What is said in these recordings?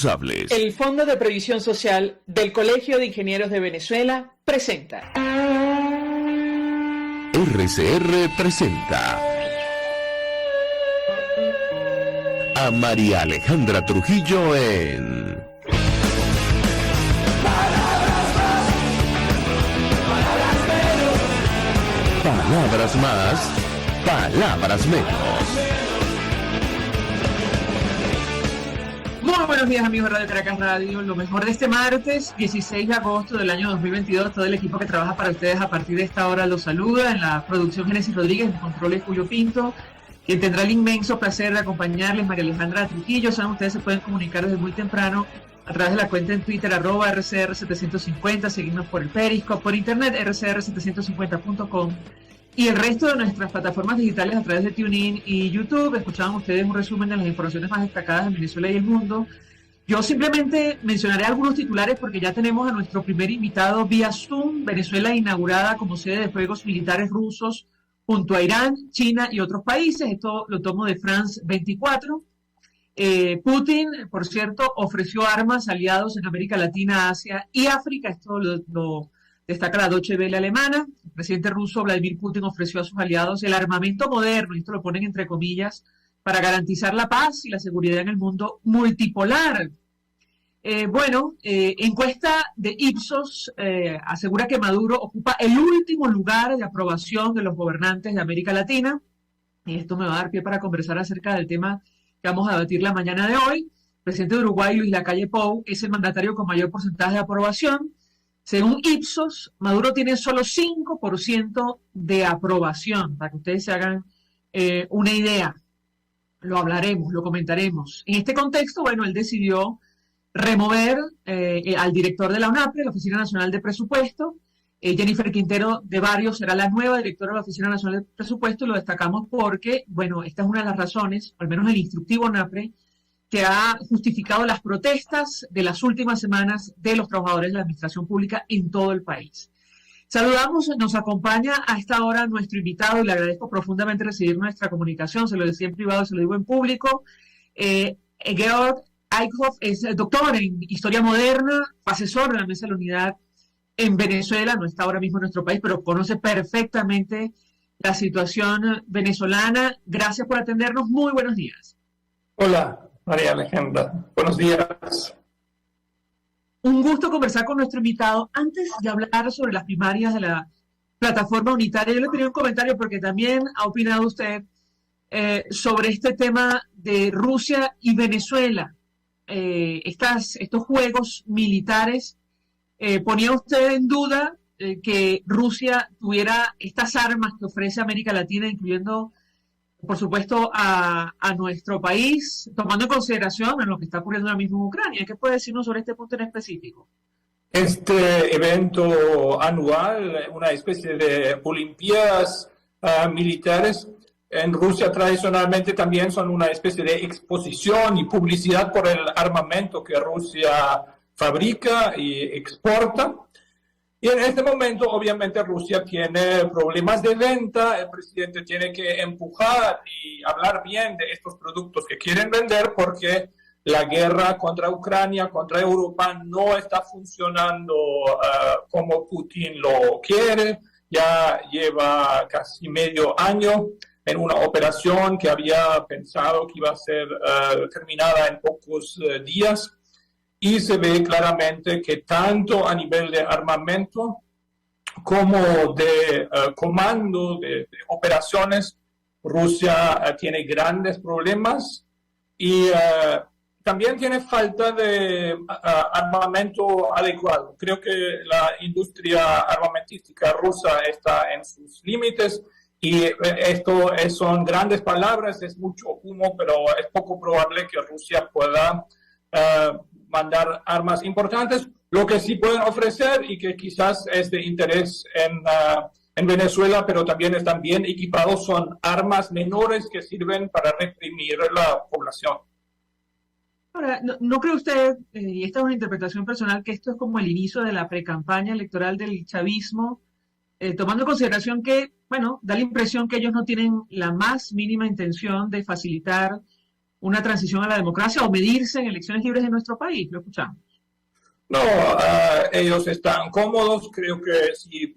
El Fondo de Previsión Social del Colegio de Ingenieros de Venezuela presenta. RCR presenta a María Alejandra Trujillo en Palabras más, palabras menos. Muy buenos días, amigos de Radio Caracas Radio. Lo mejor de este martes, 16 de agosto del año 2022. Todo el equipo que trabaja para ustedes a partir de esta hora los saluda. En la producción, Génesis Rodríguez, en controles, Julio Pinto. Quien tendrá el inmenso placer de acompañarles, María Alejandra Trujillo. Saben, ustedes se pueden comunicar desde muy temprano a través de la cuenta en Twitter, @RCR750. Seguirnos por el Periscope, por internet, rcr750.com. Y el resto de nuestras plataformas digitales a través de TuneIn y YouTube. Escuchaban ustedes un resumen de las informaciones más destacadas de Venezuela y el mundo. Yo simplemente mencionaré algunos titulares porque ya tenemos a nuestro primer invitado vía Zoom. Venezuela inaugurada como sede de juegos militares rusos junto a Irán, China y otros países. Esto lo tomo de France 24. Putin, por cierto, ofreció armas a aliados en América Latina, Asia y África. Esto lo destaca la Deutsche Welle alemana. El presidente ruso Vladimir Putin ofreció a sus aliados el armamento moderno, y esto lo ponen entre comillas, para garantizar la paz y la seguridad en el mundo multipolar. Encuesta de Ipsos asegura que Maduro ocupa el último lugar de aprobación de los gobernantes de América Latina. Y esto me va a dar pie para conversar acerca del tema que vamos a debatir la mañana de hoy. El presidente de Uruguay, Luis Lacalle Pou, es el mandatario con mayor porcentaje de aprobación. Según Ipsos, Maduro tiene solo 5% de aprobación, para que ustedes se hagan una idea. Lo hablaremos, lo comentaremos. En este contexto, él decidió remover al director de la UNAPRE, la Oficina Nacional de Presupuesto. Jennifer Quintero de Barrios será la nueva directora de la Oficina Nacional de Presupuesto, y lo destacamos porque, esta es una de las razones, al menos el instructivo UNAPRE, que ha justificado las protestas de las últimas semanas de los trabajadores de la administración pública en todo el país. Saludamos, nos acompaña a esta hora nuestro invitado y le agradezco profundamente recibir nuestra comunicación. Se lo decía en privado, se lo digo en público. Georg Eickhoff es doctor en Historia Moderna, asesor de la Mesa de la Unidad en Venezuela. No está ahora mismo en nuestro país, pero conoce perfectamente la situación venezolana. Gracias por atendernos. Muy buenos días. Hola, María Alejandra. Buenos días. Un gusto conversar con nuestro invitado. Antes de hablar sobre las primarias de la plataforma unitaria, yo le pedí un comentario porque también ha opinado usted sobre este tema de Rusia y Venezuela. Estos juegos militares, ¿ponía usted en duda que Rusia tuviera estas armas que ofrece América Latina, incluyendo, por supuesto, a nuestro país, tomando en consideración lo que está ocurriendo ahora mismo en Ucrania? ¿Qué puede decirnos sobre este punto en específico? Este evento anual, una especie de olimpiadas militares, en Rusia tradicionalmente también son una especie de exposición y publicidad por el armamento que Rusia fabrica y exporta. Y en este momento, obviamente, Rusia tiene problemas de venta. El presidente tiene que empujar y hablar bien de estos productos que quieren vender porque la guerra contra Ucrania, contra Europa, no está funcionando como Putin lo quiere. Ya lleva casi medio año en una operación que había pensado que iba a ser terminada en pocos días. Y se ve claramente que tanto a nivel de armamento como de comando de operaciones, Rusia tiene grandes problemas y también tiene falta de armamento adecuado. Creo que la industria armamentística rusa está en sus límites y esto son grandes palabras, es mucho humo, pero es poco probable que Rusia pueda mandar armas importantes. Lo que sí pueden ofrecer y que quizás es de interés en Venezuela, pero también están bien equipados, son armas menores que sirven para reprimir la población. Ahora, ¿no cree usted, y esta es una interpretación personal, que esto es como el inicio de la precampaña electoral del chavismo, tomando en consideración que, da la impresión que ellos no tienen la más mínima intención de facilitar una transición a la democracia o medirse en elecciones libres en nuestro país? Lo escuchamos. No, ellos están cómodos. Creo que si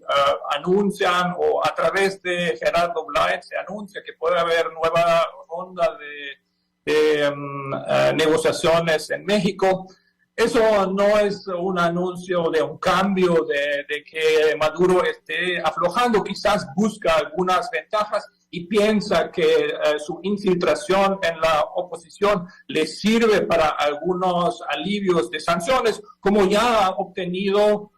anuncian o a través de Gerardo Blay se anuncia que puede haber nueva ronda de negociaciones en México, eso no es un anuncio de un cambio, de que Maduro esté aflojando. Quizás busca algunas ventajas y piensa que su infiltración en la oposición le sirve para algunos alivios de sanciones, como ya ha obtenido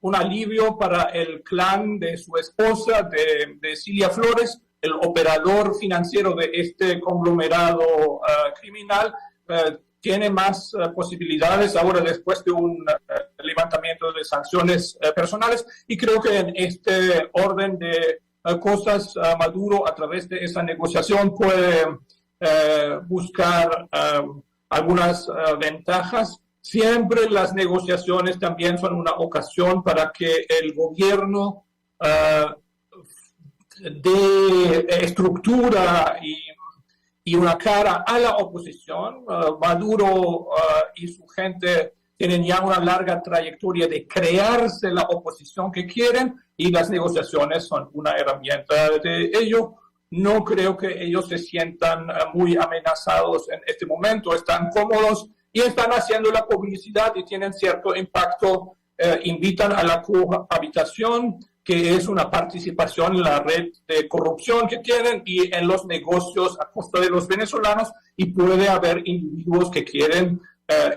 un alivio para el clan de su esposa, de Cilia Flores, el operador financiero de este conglomerado criminal. Tiene más posibilidades ahora después de un levantamiento de sanciones personales, y creo que en este orden de cosas Maduro a través de esa negociación puede buscar algunas ventajas. Siempre las negociaciones también son una ocasión para que el gobierno dé estructura y una cara a la oposición. Maduro y su gente tienen ya una larga trayectoria de crearse la oposición que quieren, y las negociaciones son una herramienta de ello. No creo que ellos se sientan muy amenazados en este momento, están cómodos y están haciendo la publicidad y tienen cierto impacto. Invitan a la cohabitación, que es una participación en la red de corrupción que tienen y en los negocios a costa de los venezolanos, y puede haber individuos que quieren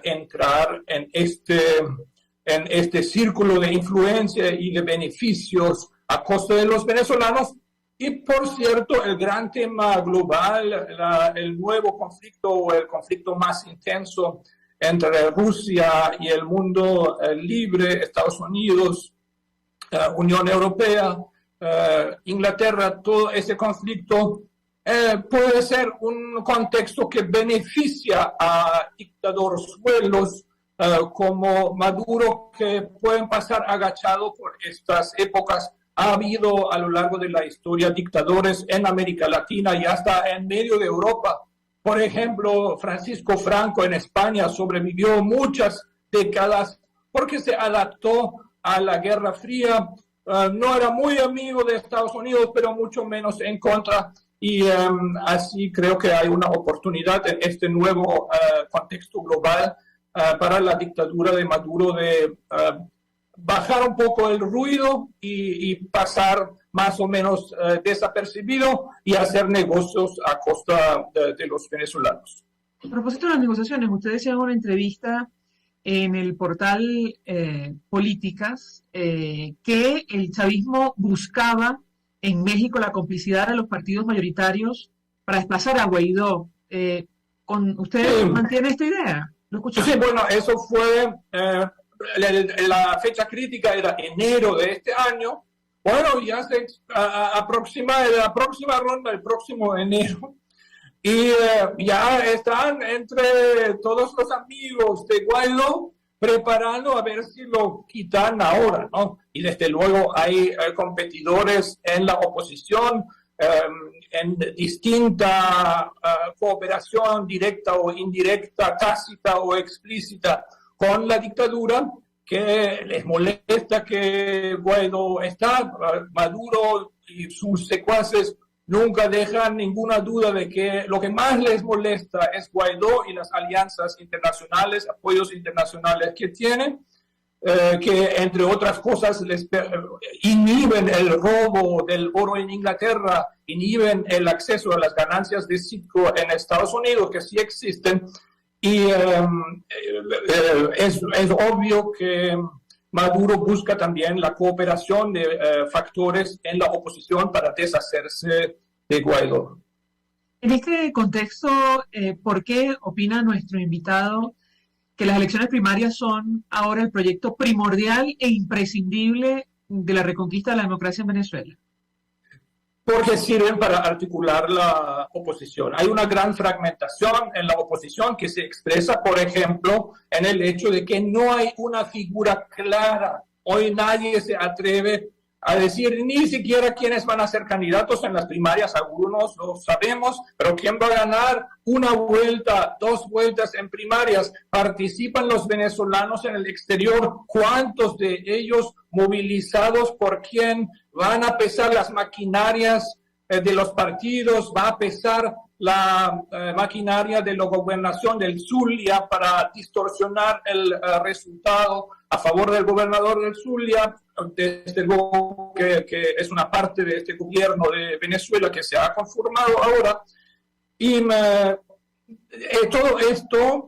entrar en este círculo de influencia y de beneficios a costa de los venezolanos. Y por cierto, el gran tema global, el nuevo conflicto, o el conflicto más intenso entre Rusia y el mundo libre, Estados Unidos, Unión Europea, Inglaterra, todo ese conflicto puede ser un contexto que beneficia a dictadorzuelos como Maduro, que pueden pasar agachados por estas épocas. Ha habido a lo largo de la historia dictadores en América Latina y hasta en medio de Europa. Por ejemplo, Francisco Franco en España sobrevivió muchas décadas porque se adaptó a la Guerra Fría. No era muy amigo de Estados Unidos, pero mucho menos en contra. Y así creo que hay una oportunidad en este nuevo contexto global para la dictadura de Maduro de bajar un poco el ruido y pasar más o menos desapercibido y hacer negocios a costa de los venezolanos. A propósito de las negociaciones, usted decía en una entrevista en el portal Políticas que el chavismo buscaba en México la complicidad de los partidos mayoritarios para desplazar a Guaidó. ¿Usted mantiene esta idea? ¿Lo escuchó? Sí, bueno, eso fue... la fecha crítica era enero de este año. Bueno, ya se aproxima la próxima ronda, el próximo enero. Y ya están entre todos los amigos de Guaidó preparando a ver si lo quitan ahora, ¿no? Y desde luego hay competidores en la oposición, en distinta cooperación directa o indirecta, tácita o explícita con la dictadura, que les molesta que Guaidó está. Maduro y sus secuaces nunca dejan ninguna duda de que lo que más les molesta es Guaidó y las alianzas internacionales, apoyos internacionales que tienen, que entre otras cosas les inhiben el robo del oro en Inglaterra, inhiben el acceso a las ganancias de Citgo en Estados Unidos, que sí existen. Y es obvio que Maduro busca también la cooperación de factores en la oposición para deshacerse de Guaidó. En este contexto, ¿por qué opina nuestro invitado que las elecciones primarias son ahora el proyecto primordial e imprescindible de la reconquista de la democracia en Venezuela? Porque sirven para articular la oposición. Hay una gran fragmentación en la oposición que se expresa, por ejemplo, en el hecho de que no hay una figura clara. Hoy nadie se atreve a decir ni siquiera quiénes van a ser candidatos en las primarias, algunos lo sabemos, pero quién va a ganar una vuelta, 2 vueltas en primarias. Participan los venezolanos en el exterior, cuántos de ellos movilizados por quién, van a pesar las maquinarias de los partidos, va a pesar la maquinaria de la gobernación del Zulia para distorsionar el resultado a favor del gobernador del Zulia, desde luego que es una parte de este gobierno de Venezuela que se ha conformado ahora. Y todo esto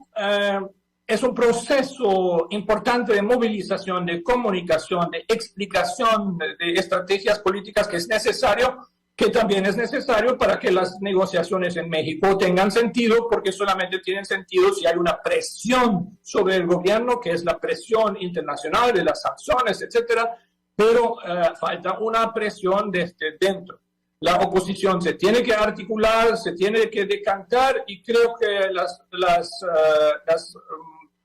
es un proceso importante de movilización, de comunicación, de explicación de estrategias políticas que es necesario, que también es necesario para que las negociaciones en México tengan sentido, porque solamente tienen sentido si hay una presión sobre el gobierno, que es la presión internacional de las sanciones, etcétera, pero falta una presión desde dentro. La oposición se tiene que articular, se tiene que decantar, y creo que las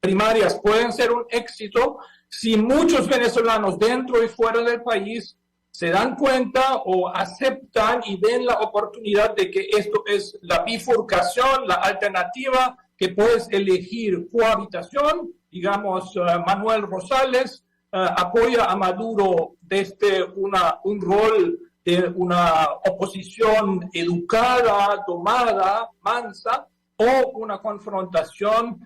primarias pueden ser un éxito si muchos venezolanos dentro y fuera del país se dan cuenta o aceptan y ven la oportunidad de que esto es la bifurcación, la alternativa, que puedes elegir cohabitación. Digamos, Manuel Rosales apoya a Maduro desde un rol de una oposición educada, domada, mansa, o una confrontación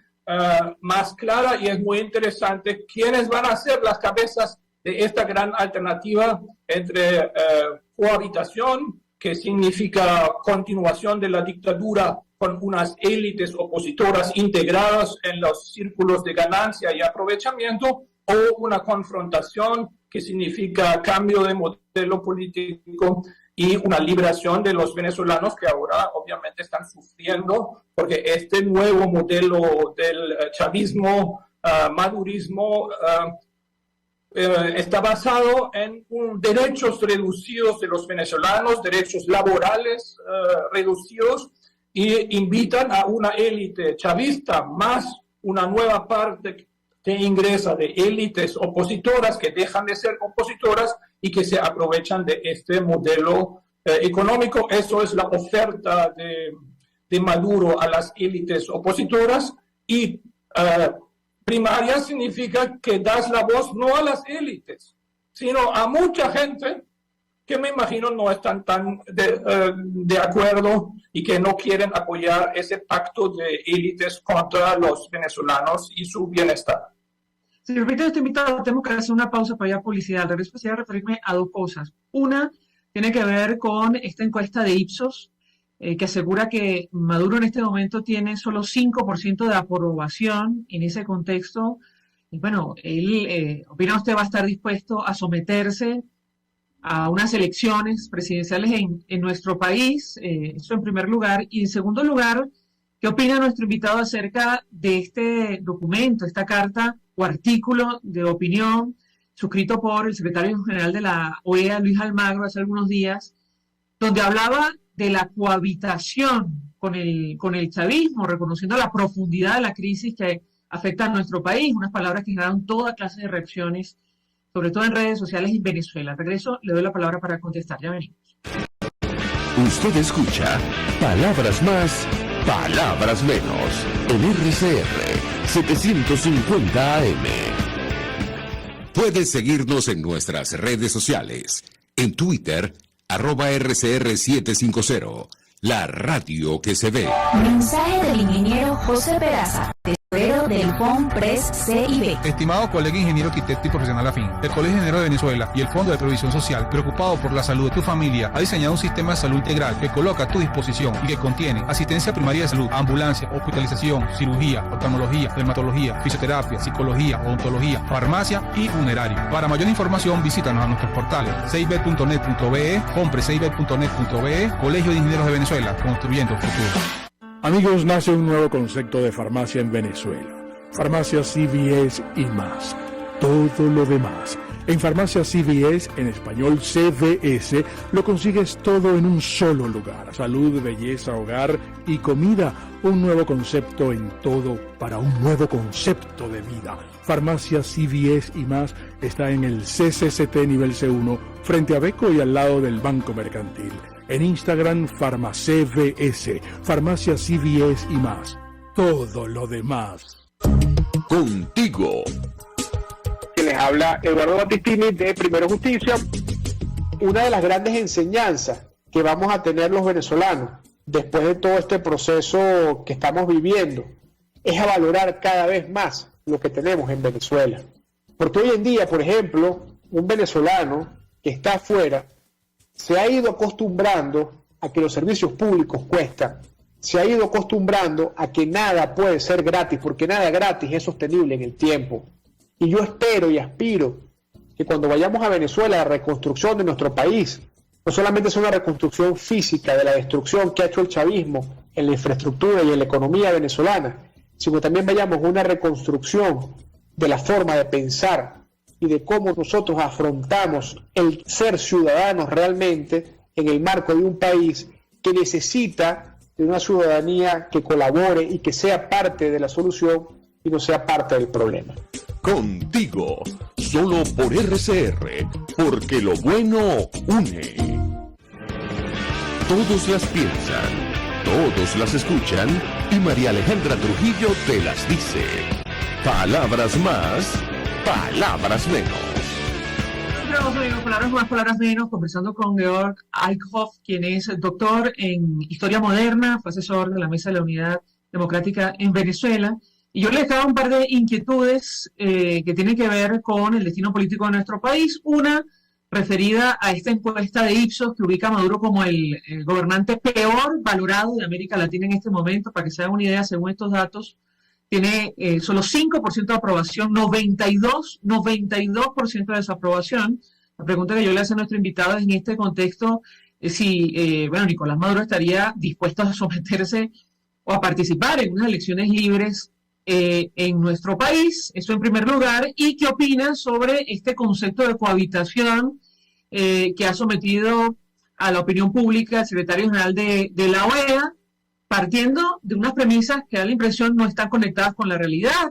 más clara, y es muy interesante quiénes van a ser las cabezas de esta gran alternativa entre cohabitación, que significa continuación de la dictadura con unas élites opositoras integradas en los círculos de ganancia y aprovechamiento, o una confrontación que significa cambio de modelo político y una liberación de los venezolanos que ahora obviamente están sufriendo, porque este nuevo modelo del chavismo, madurismo, está basado en derechos reducidos de los venezolanos, derechos laborales reducidos, y invitan a una élite chavista más una nueva parte que ingresa de élites opositoras que dejan de ser opositoras y que se aprovechan de este modelo económico. Eso es la oferta de Maduro a las élites opositoras, y primaria significa que das la voz no a las élites, sino a mucha gente que me imagino no están tan de acuerdo y que no quieren apoyar ese pacto de élites contra los venezolanos y su bienestar. Si me permite, este invitado, tengo que hacer una pausa para ir a publicidad. Al regreso quisiera referirme a 2 cosas. Una tiene que ver con esta encuesta de Ipsos, que asegura que Maduro en este momento tiene solo 5% de aprobación. En ese contexto, y bueno, él, ¿opina usted, va a estar dispuesto a someterse a unas elecciones presidenciales en nuestro país? Eso en primer lugar. Y en segundo lugar, ¿qué opina nuestro invitado acerca de este documento, esta carta o artículo de opinión suscrito por el secretario general de la OEA, Luis Almagro, hace algunos días, donde hablaba de la cohabitación con el chavismo, reconociendo la profundidad de la crisis que afecta a nuestro país? Unas palabras que generaron toda clase de reacciones, sobre todo en redes sociales y en Venezuela. Regreso, le doy la palabra para contestar. Ya venimos. Usted escucha Palabras Más, Palabras Menos, en RCR 750 AM. Puedes seguirnos en nuestras redes sociales. En Twitter, @RCR750, la radio que se ve. Mensaje del ingeniero José Peraza, tesorero del FONPRES CIB. Estimado colega ingeniero arquitecto y profesional afín, el Colegio Ingeniero de Venezuela y el Fondo de Previsión Social, preocupado por la salud de tu familia, ha diseñado un sistema de salud integral que coloca a tu disposición y que contiene asistencia primaria de salud, ambulancia, hospitalización, cirugía, oftalmología, dermatología, fisioterapia, psicología, odontología, farmacia y funerario. Para mayor información, visítanos a nuestros portales cib.net.be, FONPRESCIB.net.be, Colegio de Ingenieros de Venezuela, construyendo el futuro. Amigos, nace un nuevo concepto de farmacia en Venezuela. Farmacia CVS y más. Todo lo demás. En Farmacia CVS, en español CVS, lo consigues todo en un solo lugar. Salud, belleza, hogar y comida. Un nuevo concepto en todo para un nuevo concepto de vida. Farmacia CVS y más está en el CCCT nivel C1, frente a Beco y al lado del Banco Mercantil. En Instagram, FarmaCVS, Farmacia CVS y más. Todo lo demás. Contigo. Que les habla Eduardo Battistini de Primero Justicia. Una de las grandes enseñanzas que vamos a tener los venezolanos después de todo este proceso que estamos viviendo es a valorar cada vez más lo que tenemos en Venezuela. Porque hoy en día, por ejemplo, un venezolano que está afuera se ha ido acostumbrando a que los servicios públicos cuestan, se ha ido acostumbrando a que nada puede ser gratis, porque nada gratis es sostenible en el tiempo. Y yo espero y aspiro que cuando vayamos a Venezuela, la reconstrucción de nuestro país no solamente sea una reconstrucción física de la destrucción que ha hecho el chavismo en la infraestructura y en la economía venezolana, sino también vayamos a una reconstrucción de la forma de pensar y de cómo nosotros afrontamos el ser ciudadanos realmente en el marco de un país que necesita de una ciudadanía que colabore y que sea parte de la solución y no sea parte del problema. Contigo, solo por RCR, porque lo bueno une. Todos las piensan, todos las escuchan y María Alejandra Trujillo te las dice. Palabras más, palabras menos. Palabras más, palabras menos, conversando con Georg Eickhoff, quien es doctor en Historia Moderna, fue asesor de la Mesa de la Unidad Democrática en Venezuela. Y yo le dejaba un par de inquietudes que tienen que ver con el destino político de nuestro país. Una, referida a esta encuesta de Ipsos que ubica a Maduro como el gobernante peor valorado de América Latina en este momento. Para que se hagan una idea, según estos datos, tiene solo 5% de aprobación, 92% de desaprobación. La pregunta que yo le hago a nuestro invitado es en este contexto si, Nicolás Maduro estaría dispuesto a someterse o a participar en unas elecciones libres en nuestro país, eso en primer lugar, y qué opina sobre este concepto de cohabitación que ha sometido a la opinión pública el secretario general de la OEA, partiendo de unas premisas que da la impresión no están conectadas con la realidad.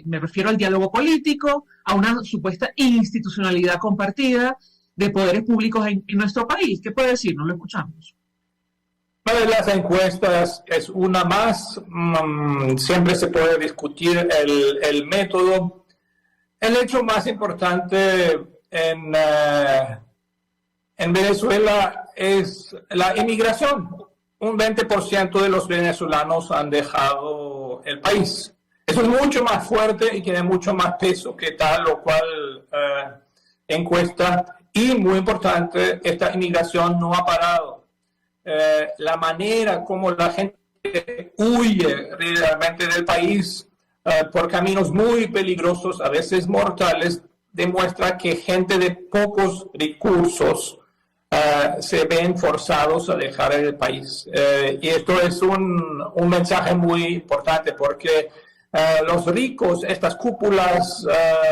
Me refiero al diálogo político, a una supuesta institucionalidad compartida de poderes públicos en nuestro país. ¿Qué puede decir? No lo escuchamos. Una de las encuestas es una más, siempre se puede discutir el método. El hecho más importante en Venezuela es la inmigración. Un 20% de los venezolanos han dejado el país. Eso es mucho más fuerte y tiene mucho más peso que tal o cual encuesta. Y muy importante, esta inmigración no ha parado. La manera como la gente huye realmente del país por caminos muy peligrosos, a veces mortales, demuestra que gente de pocos recursos se ven forzados a dejar el país. Y esto es un mensaje muy importante porque los ricos, estas cúpulas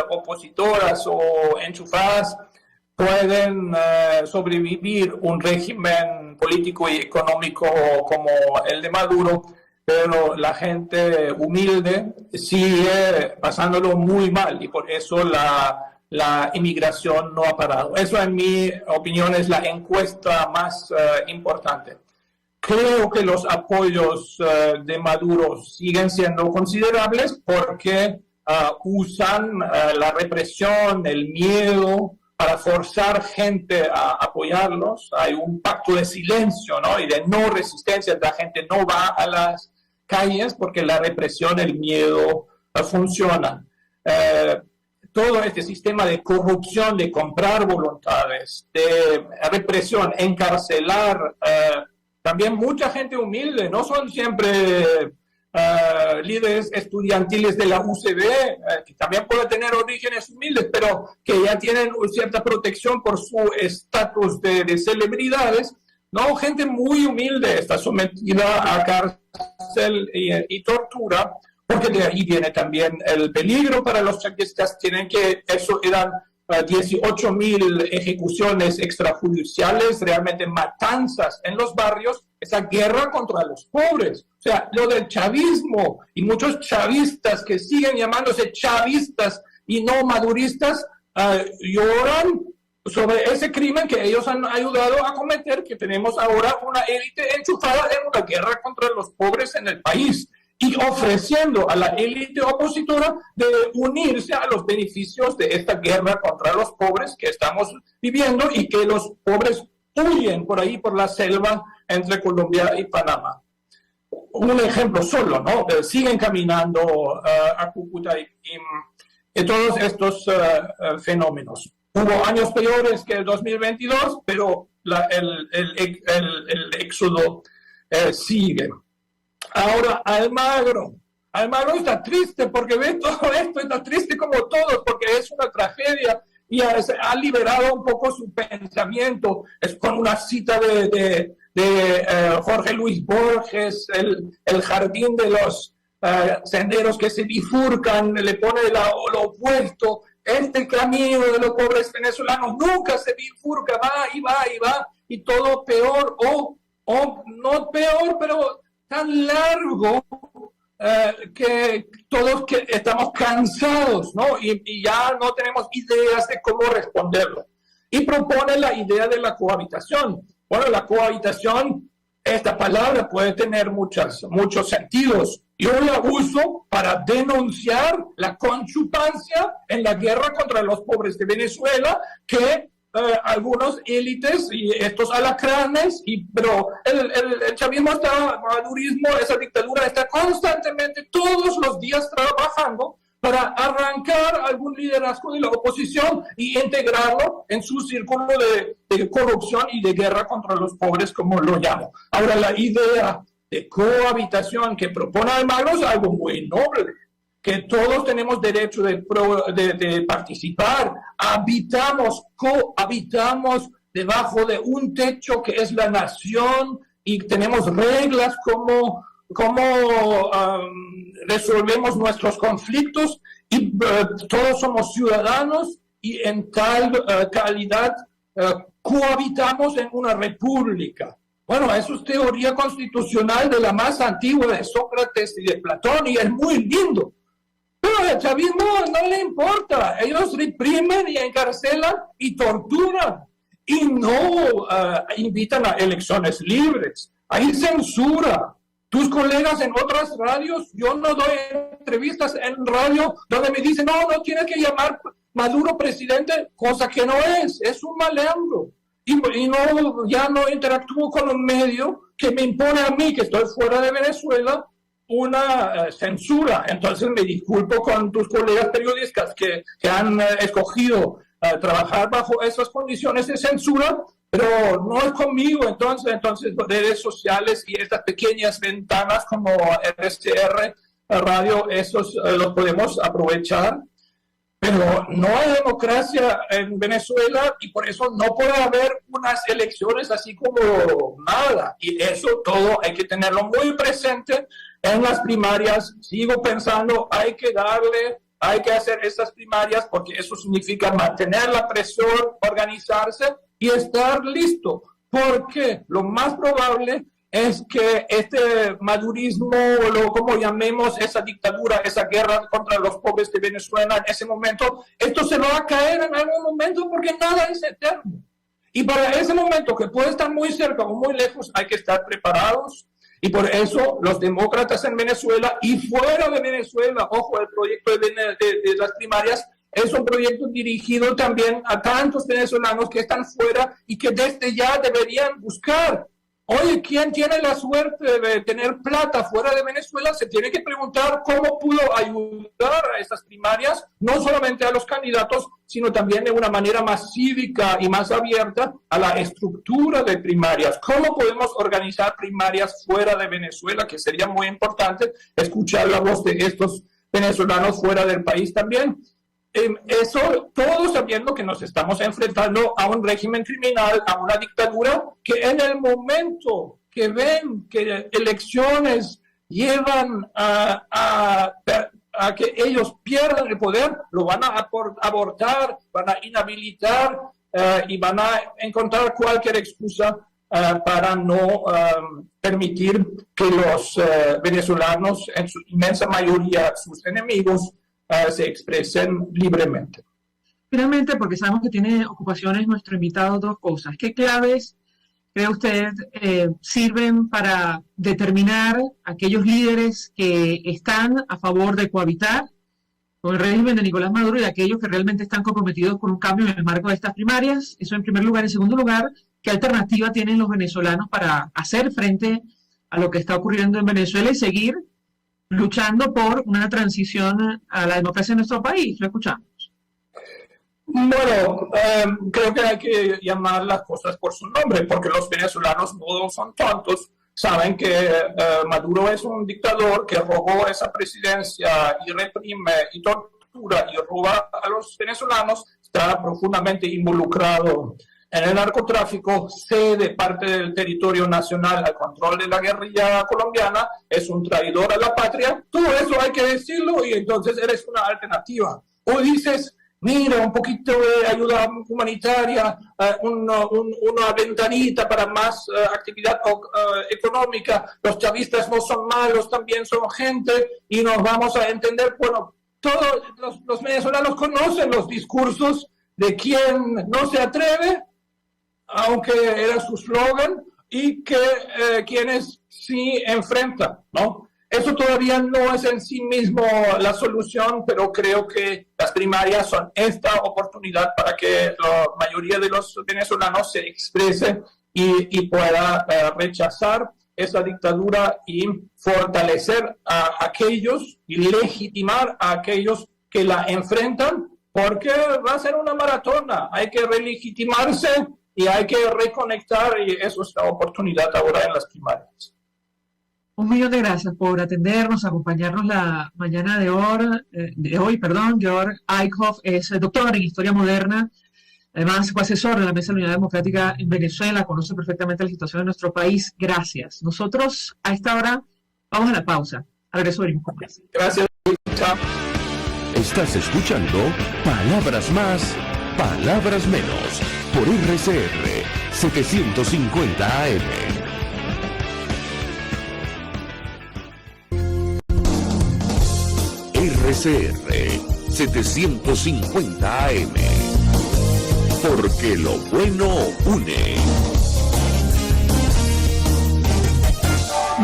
opositoras o enchufadas, pueden sobrevivir un régimen político y económico como el de Maduro, pero la gente humilde sigue pasándolo muy mal y por eso la inmigración no ha parado. Eso, en mi opinión, es la encuesta más importante. Creo que los apoyos de Maduro siguen siendo considerables porque usan la represión, el miedo, para forzar gente a apoyarlos. Hay un pacto de silencio, ¿no? Y de no resistencia. La gente no va a las calles porque la represión, el miedo funciona. Todo este sistema de corrupción, de comprar voluntades, de represión, encarcelar, también mucha gente humilde, no son siempre líderes estudiantiles de la UCB, que también pueden tener orígenes humildes, pero que ya tienen cierta protección por su estatus de celebridades. No, gente muy humilde está sometida a cárcel y tortura, porque de ahí viene también el peligro para los chavistas. Eso eran 18.000 ejecuciones extrajudiciales, realmente matanzas en los barrios, esa guerra contra los pobres. O sea, lo del chavismo y muchos chavistas que siguen llamándose chavistas y no maduristas, lloran sobre ese crimen que ellos han ayudado a cometer, que tenemos ahora una élite enchufada en una guerra contra los pobres en el país y ofreciendo a la élite opositora de unirse a los beneficios de esta guerra contra los pobres que estamos viviendo y que los pobres huyen por ahí, por la selva entre Colombia y Panamá. Un ejemplo solo, ¿no? Siguen caminando a Cúcuta y todos estos fenómenos. Hubo años peores que el 2022, pero el éxodo sigue. Ahora, Almagro está triste porque ve todo esto, está triste como todos, porque es una tragedia y ha liberado un poco su pensamiento. Es con una cita de Jorge Luis Borges, el jardín de los senderos que se bifurcan, le pone lo opuesto. Este camino de los pobres venezolanos nunca se bifurca, va y va y va, y todo peor, o no peor, pero tan largo que todos estamos cansados, ¿no? Y ya no tenemos ideas de cómo responderlo. Y propone la idea de la cohabitación. Bueno, la cohabitación, esta palabra puede tener muchos sentidos. Yo la uso para denunciar la conchupancia en la guerra contra los pobres de Venezuela, que algunos élites y estos alacranes, pero el chavismo madurismo, esa dictadura está constantemente todos los días trabajando para arrancar algún liderazgo de la oposición y integrarlo en su círculo de corrupción y de guerra contra los pobres, como lo llamo. Ahora, la idea de cohabitación que propone Almagro es algo muy noble, que todos tenemos derecho de participar, cohabitamos debajo de un techo que es la nación y tenemos reglas como resolvemos nuestros conflictos y todos somos ciudadanos y en tal calidad cohabitamos en una república. Bueno, eso es teoría constitucional de la más antigua de Sócrates y de Platón y es muy lindo. Pero al chavismo no le importa. Ellos reprimen y encarcelan y torturan y no invitan a elecciones libres. Hay censura. Tus colegas en otras radios, yo no doy entrevistas en radio donde me dicen, no tienes que llamar Maduro presidente, cosa que no es un malandro. Y ya no interactúo con un medio que me impone a mí, que estoy fuera de Venezuela, una censura. Entonces me disculpo con tus colegas periodistas que han escogido trabajar bajo esas condiciones de censura, pero no es conmigo. Entonces redes sociales y estas pequeñas ventanas como RCR Radio, esos los podemos aprovechar. Pero no hay democracia en Venezuela y por eso no puede haber unas elecciones así como nada. Y eso todo hay que tenerlo muy presente en las primarias. Sigo pensando, hay que hacer estas primarias porque eso significa mantener la presión, organizarse y estar listo. Porque lo más probable es que este madurismo, como llamemos esa dictadura, esa guerra contra los pobres de Venezuela en ese momento, esto se va a caer en algún momento porque nada es eterno. Y para ese momento, que puede estar muy cerca o muy lejos, hay que estar preparados. Y por eso los demócratas en Venezuela y fuera de Venezuela, ojo, el proyecto de las primarias es un proyecto dirigido también a tantos venezolanos que están fuera y que desde ya deberían buscar. Oye, ¿quién tiene la suerte de tener plata fuera de Venezuela? Se tiene que preguntar cómo pudo ayudar a estas primarias, no solamente a los candidatos, sino también de una manera más cívica y más abierta a la estructura de primarias. ¿Cómo podemos organizar primarias fuera de Venezuela? Que sería muy importante escuchar la voz de estos venezolanos fuera del país también. Eso todo sabiendo que nos estamos enfrentando a un régimen criminal, a una dictadura que en el momento que ven que elecciones llevan a a que ellos pierdan el poder, lo van a abortar, van a inhabilitar y van a encontrar cualquier excusa para no permitir que los venezolanos, en su inmensa mayoría sus enemigos, se expresen libremente. Finalmente, porque sabemos que tiene ocupaciones nuestro invitado, dos cosas. ¿Qué claves cree usted sirven para determinar aquellos líderes que están a favor de cohabitar con el régimen de Nicolás Maduro y aquellos que realmente están comprometidos con un cambio en el marco de estas primarias? Eso en primer lugar. En segundo lugar, ¿qué alternativa tienen los venezolanos para hacer frente a lo que está ocurriendo en Venezuela y seguir luchando por una transición a la democracia en nuestro país? Lo escuchamos. Bueno, creo que hay que llamar las cosas por su nombre, porque los venezolanos no son tontos. Saben que Maduro es un dictador que robó esa presidencia y reprime y tortura y roba a los venezolanos. Está profundamente involucrado en el narcotráfico, cede parte del territorio nacional al control de la guerrilla colombiana, es un traidor a la patria. Todo eso hay que decirlo y entonces eres una alternativa. O dices, mira, un poquito de ayuda humanitaria, una ventanita para más actividad económica. Los chavistas no son malos, también son gente y nos vamos a entender. Bueno, todos los venezolanos conocen los discursos de quien no se atreve, aunque era su slogan, y que quienes sí enfrentan, ¿no? Eso todavía no es en sí mismo la solución, pero creo que las primarias son esta oportunidad para que la mayoría de los venezolanos se exprese y pueda rechazar esa dictadura y fortalecer a aquellos y legitimar a aquellos que la enfrentan, porque va a ser una maratona. Hay que relegitimarse y hay que reconectar, y eso es la oportunidad ahora en las primarias. 1.000.000 de gracias por atendernos, acompañarnos la mañana de hoy. Georg Eickhoff es doctor en Historia Moderna, además fue asesor de la Mesa de la Unidad Democrática en Venezuela, conoce perfectamente la situación de nuestro país. Gracias. Nosotros a esta hora vamos a la pausa. Al regreso venimos con más. Gracias. Chao. Estás escuchando Palabras Más, Palabras Menos, por RCR 750 AM. RCR 750 AM, porque lo bueno une.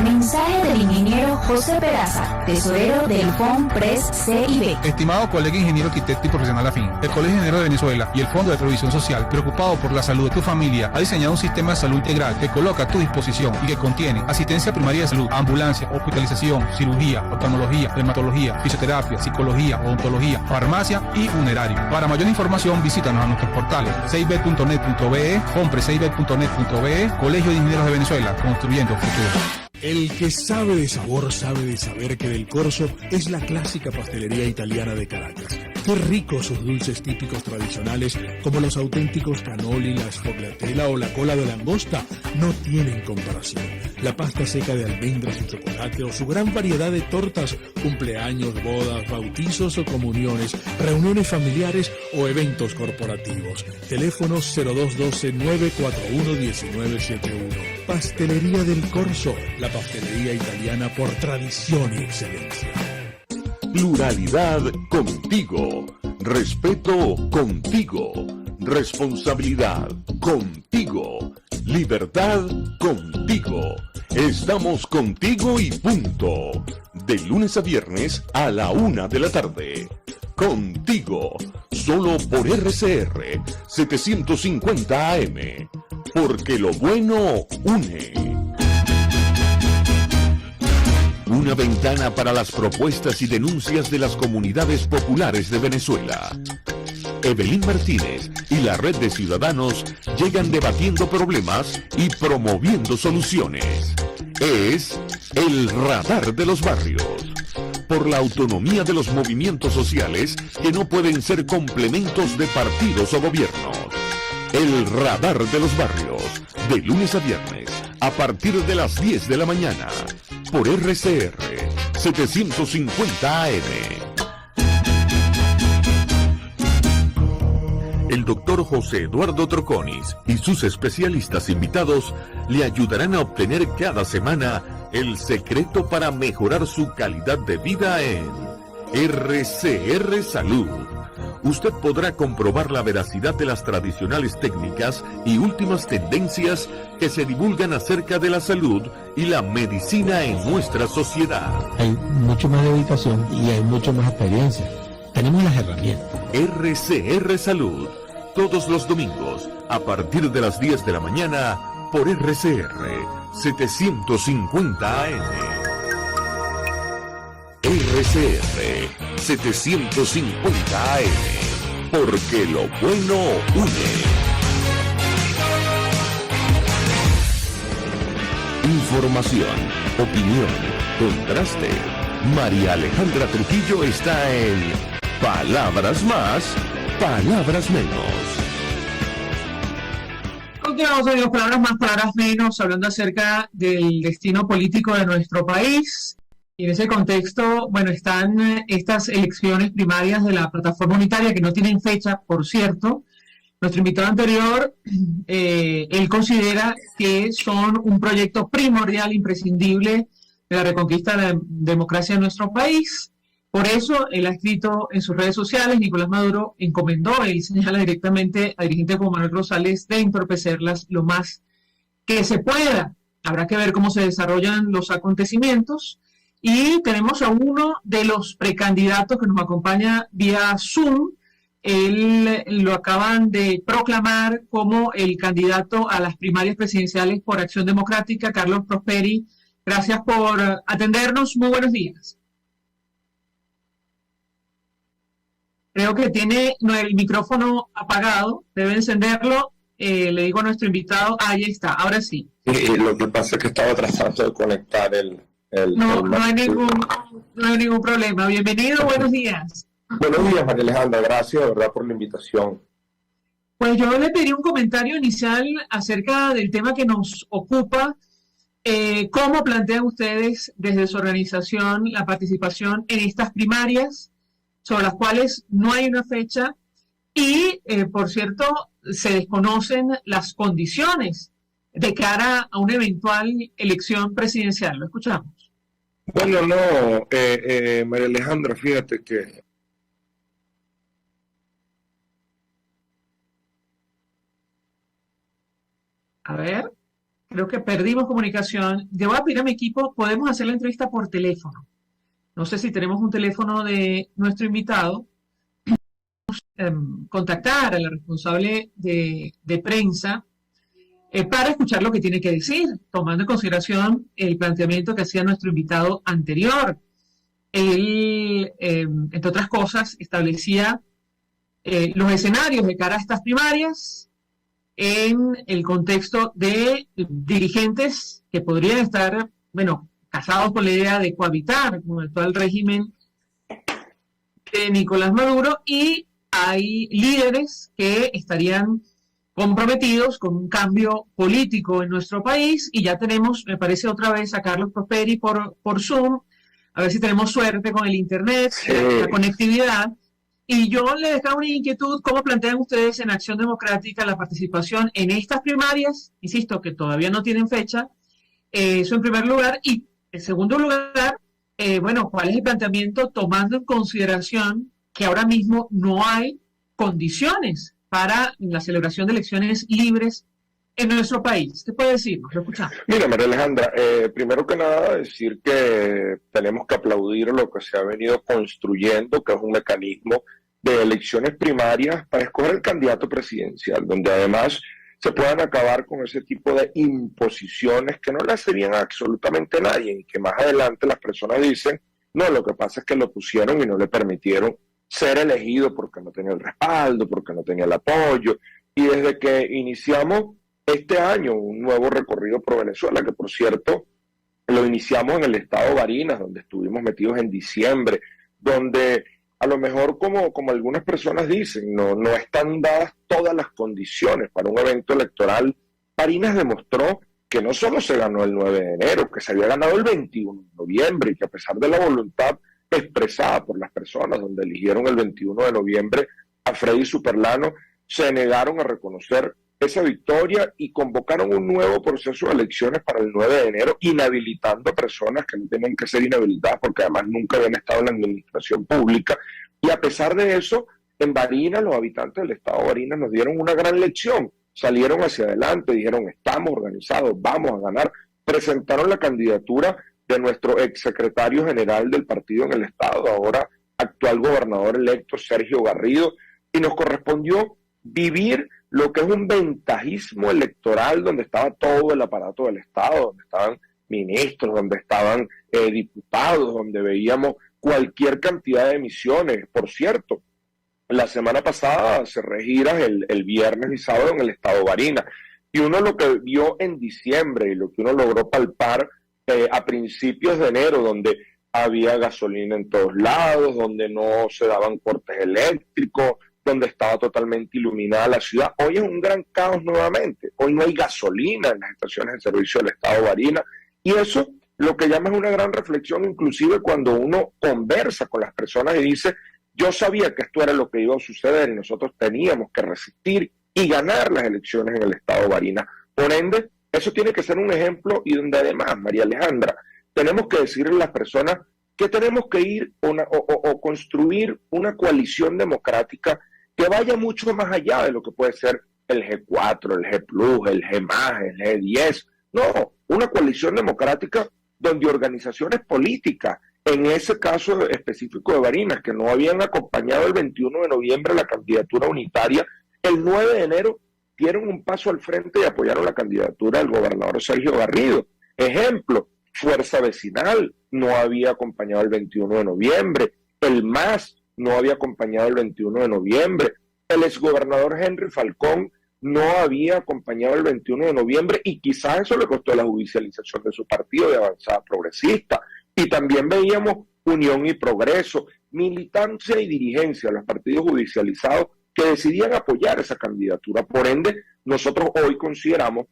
Mensaje del ingeniero José Peraza, tesorero del FONPRES CIB. Estimado colega ingeniero, arquitecto y profesional afín, el Colegio de Ingenieros de Venezuela y el Fondo de Previsión Social, preocupado por la salud de tu familia, ha diseñado un sistema de salud integral que coloca a tu disposición y que contiene asistencia primaria de salud, ambulancia, hospitalización, cirugía, oftalmología, dermatología, fisioterapia, psicología, odontología, farmacia y funerario. Para mayor información, visítanos a nuestros portales cib.net.be, fonprescib.net.be, Colegio de Ingenieros de Venezuela, construyendo futuro. El que sabe de sabor sabe de saber que Del Corso es la clásica pastelería italiana de Caracas. Qué ricos sus dulces típicos tradicionales, como los auténticos cannoli, la sfogliatella o la cola de langosta, no tienen comparación. La pasta seca de almendras y chocolate o su gran variedad de tortas, cumpleaños, bodas, bautizos o comuniones, reuniones familiares o eventos corporativos. Teléfonos 0212-941-1971. Pastelería Del Corso, la pastelería italiana por tradición y excelencia. Pluralidad contigo, respeto contigo, responsabilidad contigo, libertad contigo. Estamos contigo y punto. De lunes a viernes a la 1 de la tarde. Contigo, solo por RCR 750 AM. Porque lo bueno une. Una ventana para las propuestas y denuncias de las comunidades populares de Venezuela. Evelyn Martínez y la red de ciudadanos llegan debatiendo problemas y promoviendo soluciones. Es el radar de los barrios. Por la autonomía de los movimientos sociales que no pueden ser complementos de partidos o gobiernos. El radar de los barrios, de lunes a viernes, a partir de las 10 de la mañana, por RCR 750 AM. el doctor José Eduardo Troconis y sus especialistas invitados le ayudarán a obtener cada semana el secreto para mejorar su calidad de vida en RCR Salud. Usted podrá comprobar la veracidad de las tradicionales técnicas y últimas tendencias que se divulgan acerca de la salud y la medicina en nuestra sociedad. Hay mucho más dedicación y hay mucho más experiencia. Tenemos las herramientas. RCR Salud, todos los domingos, a partir de las 10 de la mañana, por RCR 750 AM. RCR 750 AM, porque lo bueno une. Información, opinión, contraste. María Alejandra Trujillo está en Palabras Más, Palabras Menos. Continuamos, amigos, palabras más, palabras menos, hablando acerca del destino político de nuestro país. Y en ese contexto, bueno, están estas elecciones primarias de la plataforma unitaria que no tienen fecha, por cierto. Nuestro invitado anterior, él considera que son un proyecto primordial, imprescindible de la reconquista de la democracia en nuestro país. Por eso, él ha escrito en sus redes sociales, Nicolás Maduro encomendó, él señala directamente a dirigentes como Manuel Rosales de entorpecerlas lo más que se pueda. Habrá que ver cómo se desarrollan los acontecimientos. Y tenemos a uno de los precandidatos que nos acompaña vía Zoom. Él lo acaban de proclamar como el candidato a las primarias presidenciales por Acción Democrática, Carlos Prosperi. Gracias por atendernos. Muy buenos días. Creo que tiene el micrófono apagado. Debe encenderlo. Le digo a nuestro invitado, ahí está, ahora sí. Lo que pasa es que estaba tratando de conectar No hay ningún problema. Bienvenido, buenos días. Buenos días, María Alejandra, gracias de verdad por la invitación. Pues yo le pedí un comentario inicial acerca del tema que nos ocupa. ¿Cómo plantean ustedes desde su organización la participación en estas primarias, sobre las cuales no hay una fecha? Y, por cierto, se desconocen las condiciones de cara a una eventual elección presidencial. Lo escuchamos. Bueno, María Alejandra, fíjate que a ver, creo que perdimos comunicación. Le voy a pedir a mi equipo, podemos hacer la entrevista por teléfono. No sé si tenemos un teléfono de nuestro invitado. Contactar a la responsable de prensa para escuchar lo que tiene que decir, tomando en consideración el planteamiento que hacía nuestro invitado anterior. Él, entre otras cosas, establecía los escenarios de cara a estas primarias en el contexto de dirigentes que podrían estar, bueno, casados con la idea de cohabitar con el actual régimen de Nicolás Maduro, y hay líderes que estarían comprometidos con un cambio político en nuestro país. Y ya tenemos, me parece, otra vez a Carlos Prosperi por Zoom, a ver si tenemos suerte con el internet, sí, la conectividad. Y yo le dejaba una inquietud: ¿cómo plantean ustedes en Acción Democrática la participación en estas primarias? Insisto, que todavía no tienen fecha, eso en primer lugar. Y en segundo lugar, bueno, ¿cuál es el planteamiento tomando en consideración que ahora mismo no hay condiciones para la celebración de elecciones libres en nuestro país? ¿Qué puede decirnos? Lo escuchamos. Mira, María Alejandra, primero que nada decir que tenemos que aplaudir lo que se ha venido construyendo, que es un mecanismo de elecciones primarias para escoger el candidato presidencial, donde además se puedan acabar con ese tipo de imposiciones que no le hacían a absolutamente nadie, y que más adelante las personas dicen, no, lo que pasa es que lo pusieron y no le permitieron ser elegido porque no tenía el respaldo, porque no tenía el apoyo. Y desde que iniciamos este año un nuevo recorrido por Venezuela, que por cierto lo iniciamos en el estado Barinas, donde estuvimos metidos en diciembre, donde a lo mejor, como algunas personas dicen, no están dadas todas las condiciones para un evento electoral. Barinas demostró que no solo se ganó el 9 de enero, que se había ganado el 21 de noviembre, y que a pesar de la voluntad expresada por las personas, donde eligieron el 21 de noviembre a Freddy Superlano, se negaron a reconocer esa victoria y convocaron un nuevo proceso de elecciones para el 9 de enero, inhabilitando a personas que no tenían que ser inhabilitadas porque además nunca habían estado en la administración pública. Y a pesar de eso, en Barinas, los habitantes del estado de Barinas nos dieron una gran lección. Salieron hacia adelante, dijeron, estamos organizados, vamos a ganar. Presentaron la candidatura de nuestro exsecretario general del partido en el estado, ahora actual gobernador electo, Sergio Garrido, y nos correspondió vivir lo que es un ventajismo electoral donde estaba todo el aparato del estado, donde estaban ministros, donde estaban diputados, donde veíamos cualquier cantidad de emisiones. Por cierto, la semana pasada cerré giras el viernes y sábado en el estado de Barinas, y uno lo que vio en diciembre y lo que uno logró palpar a principios de enero, donde había gasolina en todos lados, donde no se daban cortes eléctricos, donde estaba totalmente iluminada la ciudad. Hoy es un gran caos nuevamente. Hoy no hay gasolina en las estaciones de servicio del estado de Barinas, y eso lo que llama es una gran reflexión, inclusive cuando uno conversa con las personas y dice, yo sabía que esto era lo que iba a suceder y nosotros teníamos que resistir y ganar las elecciones en el estado de Barinas. Por ende, eso tiene que ser un ejemplo, y donde además, María Alejandra, tenemos que decirle a las personas que tenemos que ir o construir una coalición democrática que vaya mucho más allá de lo que puede ser el G4, el G+, el G+, el G10. No, una coalición democrática donde organizaciones políticas, en ese caso específico de Barinas, que no habían acompañado el 21 de noviembre la candidatura unitaria, el 9 de enero dieron un paso al frente y apoyaron la candidatura del gobernador Sergio Garrido. Ejemplo, Fuerza Vecinal no había acompañado el 21 de noviembre, el MAS no había acompañado el 21 de noviembre, el exgobernador Henry Falcón no había acompañado el 21 de noviembre, y quizás eso le costó la judicialización de su partido de Avanzada Progresista. Y también veíamos Unión y Progreso, militancia y dirigencia de los partidos judicializados que decidían apoyar esa candidatura. Por ende, nosotros hoy consideramos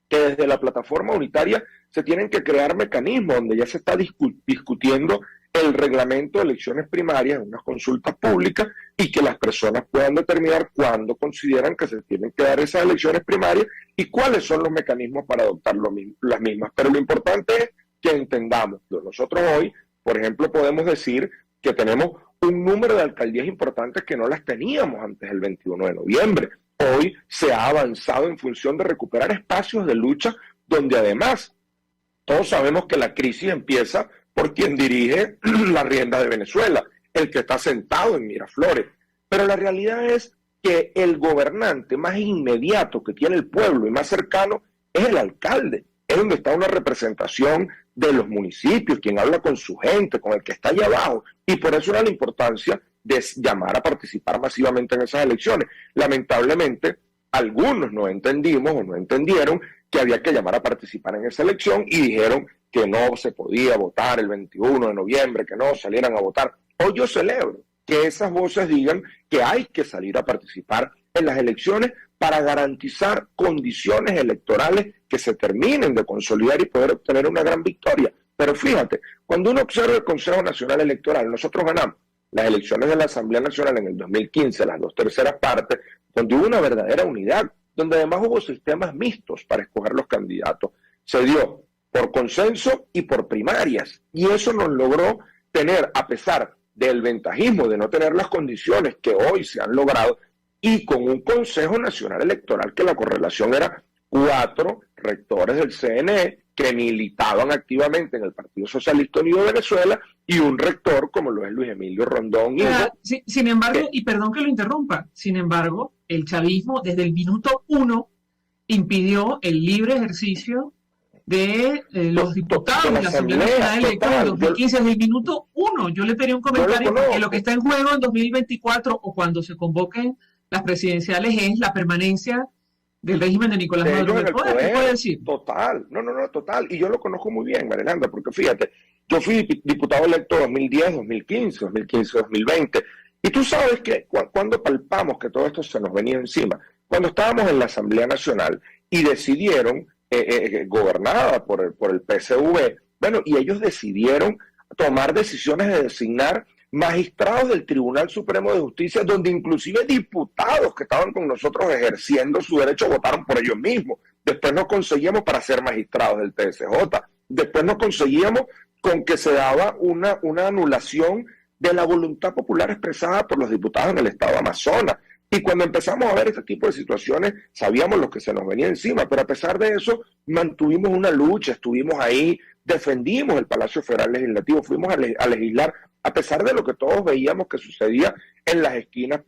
que desde la plataforma unitaria se tienen que crear mecanismos donde ya se está discutiendo el reglamento de elecciones primarias en unas consultas públicas, y que las personas puedan determinar cuándo consideran que se tienen que dar esas elecciones primarias y cuáles son los mecanismos para adoptar las mismas. Pero lo importante es que entendamos. Nosotros hoy, por ejemplo, podemos decir que tenemos un número de alcaldías importantes que no las teníamos antes del 21 de noviembre. Hoy se ha avanzado en función de recuperar espacios de lucha donde además todos sabemos que la crisis empieza por quien dirige la rienda de Venezuela, el que está sentado en Miraflores. Pero la realidad es que el gobernante más inmediato que tiene el pueblo y más cercano es el alcalde. Es donde está una representación de los municipios, quien habla con su gente, con el que está allá abajo. Y por eso era la importancia de llamar a participar masivamente en esas elecciones. Lamentablemente, algunos no entendimos o no entendieron que había que llamar a participar en esa elección y dijeron que no se podía votar el 21 de noviembre, que no salieran a votar. Hoy yo celebro que esas voces digan que hay que salir a participar en las elecciones para garantizar condiciones electorales que se terminen de consolidar y poder obtener una gran victoria. Pero fíjate, cuando uno observa el Consejo Nacional Electoral, nosotros ganamos las elecciones de la Asamblea Nacional en el 2015, las 2/3 partes, donde hubo una verdadera unidad, donde además hubo sistemas mixtos para escoger los candidatos. Se dio por consenso y por primarias, y eso nos logró tener, a pesar del ventajismo de no tener las condiciones que hoy se han logrado, y con un Consejo Nacional Electoral que la correlación era 4 rectores del CNE que militaban activamente en el Partido Socialista Unido de Venezuela, y un rector como lo es Luis Emilio Rondón. Sin embargo, y perdón que lo interrumpa, sin embargo, el chavismo desde el minuto 1 impidió el libre ejercicio de los diputados de la Asamblea Nacional Electoral en 2015, desde el minuto 1. Yo le pedí un comentario porque lo que está en juego en 2024 o cuando se convoquen las presidenciales es la permanencia del régimen de Nicolás Maduro en el poder. ¿Qué puede decir? Total, total. Y yo lo conozco muy bien, Marilanda, porque fíjate, yo fui diputado electo 2010, 2015, 2020. Y tú sabes que cuando palpamos que todo esto se nos venía encima, cuando estábamos en la Asamblea Nacional y decidieron, gobernada por el PSV, bueno, y ellos decidieron tomar decisiones de designar magistrados del Tribunal Supremo de Justicia, donde inclusive diputados que estaban con nosotros ejerciendo su derecho votaron por ellos mismos. Después nos conseguíamos para ser magistrados del TSJ. Después nos conseguíamos con que se daba una anulación de la voluntad popular expresada por los diputados en el estado de Amazonas. Y cuando empezamos a ver este tipo de situaciones, sabíamos lo que se nos venía encima, pero a pesar de eso, mantuvimos una lucha, estuvimos ahí, defendimos el Palacio Federal Legislativo, fuimos a legislar, a pesar de lo que todos veíamos que sucedía en las esquinas,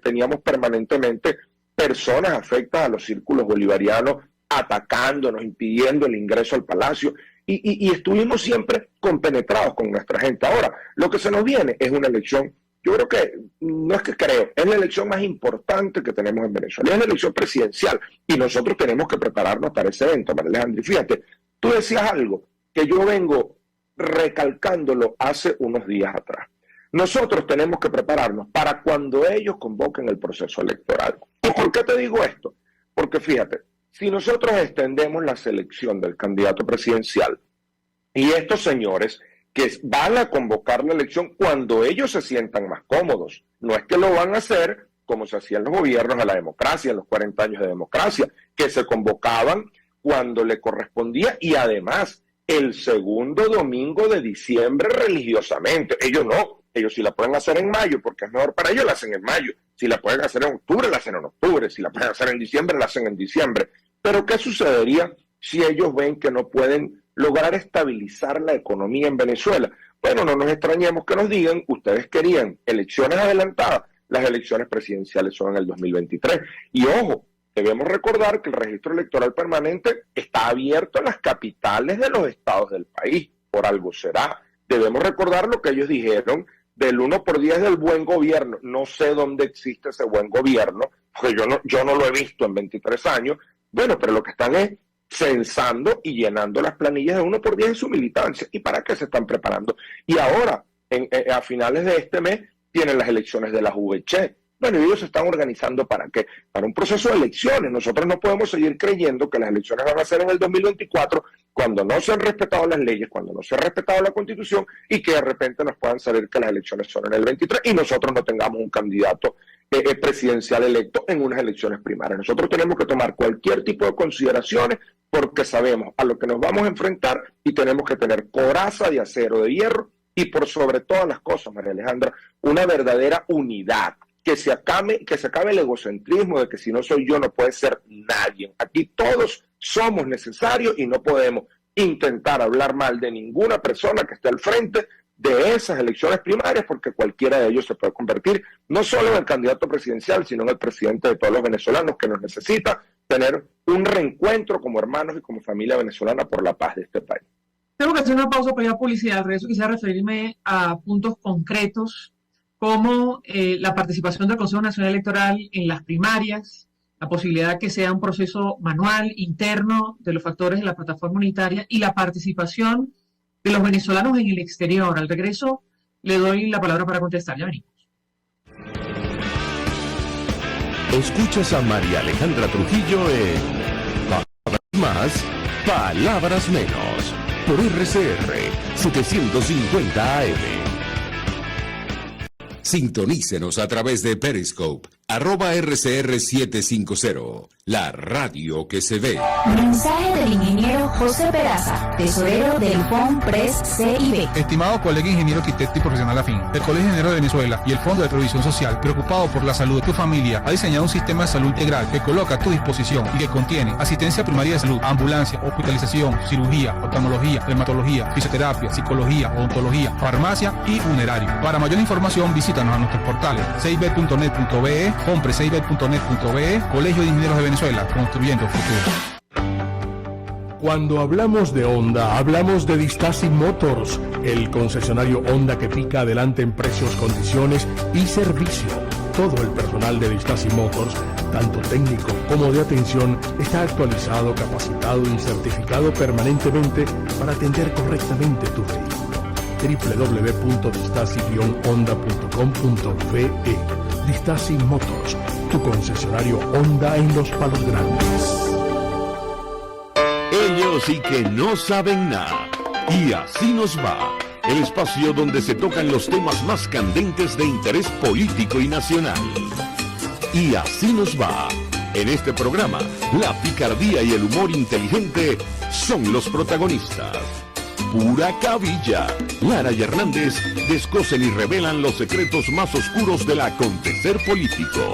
teníamos permanentemente personas afectas a los círculos bolivarianos atacándonos, impidiendo el ingreso al Palacio, y estuvimos siempre compenetrados con nuestra gente. Ahora, lo que se nos viene es una elección. Yo creo que, no es que creo, es la elección más importante que tenemos en Venezuela, es la elección presidencial, y nosotros tenemos que prepararnos para ese evento, María Alejandra. Y fíjate, tú decías algo que yo vengo recalcándolo hace unos días atrás. Nosotros tenemos que prepararnos para cuando ellos convoquen el proceso electoral. ¿Y por qué te digo esto? Porque fíjate, si nosotros extendemos la selección del candidato presidencial y estos señores que van a convocar la elección cuando ellos se sientan más cómodos. No es que lo van a hacer como se hacía en los gobiernos de la democracia, en los 40 años de democracia, que se convocaban cuando le correspondía y además el segundo domingo de diciembre religiosamente. Ellos no, ellos si la pueden hacer en mayo porque es mejor para ellos, la hacen en mayo. Si la pueden hacer en octubre, la hacen en octubre. Si la pueden hacer en diciembre, la hacen en diciembre. Pero ¿qué sucedería si ellos ven que no pueden lograr estabilizar la economía en Venezuela? Bueno, no nos extrañemos que nos digan, ustedes querían elecciones adelantadas, las elecciones presidenciales son en el 2023. Y ojo, debemos recordar que el registro electoral permanente está abierto en las capitales de los estados del país, por algo será. Debemos recordar lo que ellos dijeron del 1/10 del buen gobierno. No sé dónde existe ese buen gobierno, porque yo no lo he visto en 23 años. Bueno, pero lo que están es censando y llenando las planillas de 1/10 de su militancia. ¿Y para qué se están preparando? Y ahora, a finales de este mes, tienen las elecciones de la VC. Bueno, ellos se están organizando ¿para qué? Para un proceso de elecciones. Nosotros no podemos seguir creyendo que las elecciones van a ser en el 2024 cuando no se han respetado las leyes, cuando no se ha respetado la Constitución y que de repente nos puedan salir que las elecciones son en el 23 y nosotros no tengamos un candidato presidencial electo en unas elecciones primarias. Nosotros tenemos que tomar cualquier tipo de consideraciones porque sabemos a lo que nos vamos a enfrentar y tenemos que tener coraza de acero, de hierro y por sobre todas las cosas, María Alejandra, una verdadera unidad. Que se acabe el egocentrismo de que si no soy yo no puede ser nadie. Aquí todos somos necesarios y no podemos intentar hablar mal de ninguna persona que esté al frente de esas elecciones primarias porque cualquiera de ellos se puede convertir no solo en el candidato presidencial, sino en el presidente de todos los venezolanos que nos necesita tener un reencuentro como hermanos y como familia venezolana por la paz de este país. Tengo que hacer una pausa para ir a publicidad. Al regreso quisiera referirme a puntos concretos como la participación del Consejo Nacional Electoral en las primarias, la posibilidad de que sea un proceso manual, interno, de los factores de la plataforma unitaria y la participación de los venezolanos en el exterior. Al regreso le doy la palabra para contestar. Ya venimos. Escuchas a María Alejandra Trujillo en Palabras Más, Palabras Menos, por RCR 750 AM. Sintonícenos a través de Periscope, @RCR750, la radio que se ve. Mensaje del ingeniero José Peraza, tesorero del FONPRES CIB. Estimado colega ingeniero arquitecto y profesional afín, el Colegio de Ingenieros de Venezuela y el Fondo de Previsión Social, preocupado por la salud de tu familia, ha diseñado un sistema de salud integral que coloca a tu disposición y que contiene asistencia primaria de salud, ambulancia, hospitalización, cirugía, oftalmología, dermatología, fisioterapia, psicología, odontología, farmacia y funerario. Para mayor información, visítanos a nuestros portales cib.net.be, FONPRESCIB.net.be, Colegio de Ingenieros de Venezuela, construyendo futuro. Cuando hablamos de Honda, hablamos de Distasi Motors, el concesionario Honda que pica adelante en precios, condiciones y servicio. Todo el personal de Distasi Motors, tanto técnico como de atención, está actualizado, capacitado y certificado permanentemente para atender correctamente tu vehículo. www.distasi-honda.com.be. Distasi Motors, tu concesionario Honda en Los Palos Grandes. Ellos sí que no saben nada. Y así nos va. el espacio donde se tocan los temas más candentes de interés político y nacional. Y así nos va. En este programa, la picardía y el humor inteligente son los protagonistas. Pura cabilla. Lara y Hernández descosen y revelan los secretos más oscuros del acontecer político.